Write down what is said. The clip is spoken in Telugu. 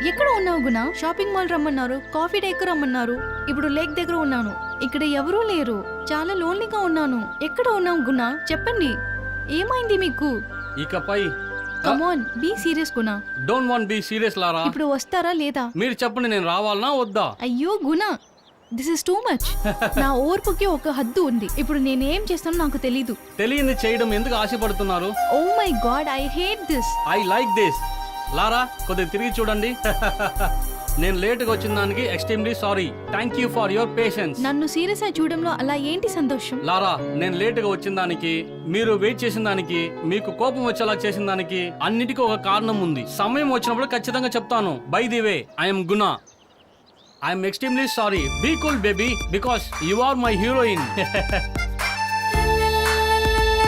ఎక్కడ ఉన్నావు గుణ? షాపింగ్ మాల్ రమ్మన్నారు, కాఫీ డేకు రమ్మన్నారు, ఇప్పుడు లేక్ దగ్గర ఉన్నాను. ఇక్కడ ఎవరూ లేరు, చాలా లోన్లీగా ఉన్నాను. ఎక్కడ ఉన్నావు గుణ? చెప్పండి, ఏమైంది మీకు? ఇకపై come on, be serious Guna. Don't want be serious లారా. ఇప్పుడు వస్తారా లేదా? మీరు చెప్పండి, నేను రావాలనా వద్దా? అయ్యో గుణ, దిస్ ఇస్ టూ మచ్. నా ఓర్పుకి ఒక హద్దు ఉంది. ఇప్పుడు నేనేం చేస్తానో నాకు తెలీదు. తెలియంది చేయడం ఎందుకు ఆశపడుతున్నారు? Oh my god, I hate this. I like this. Lara, కొద్దిగా తిరిగి చూడండి. నేను లేటుగా వచ్చిన దానికి extremely sorry. Thank you for your patience. నన్ను సీరియస్ గా చూడడంలో అలా ఏంటి సంతోషం? లారా, నేను లేటుగా వచ్చిన దానికి, మీరు వెయిట్ చేసిన దానికి, మీకు కోపం వచ్చేలా చేసిన దానికి అన్నిటికీ ఒక కారణం ఉంది. సమయం వచ్చినప్పుడు ఖచ్చితంగా చెప్తాను. By the way, I'm Guna. I'm extremely sorry. Be cool baby, because you are my heroine.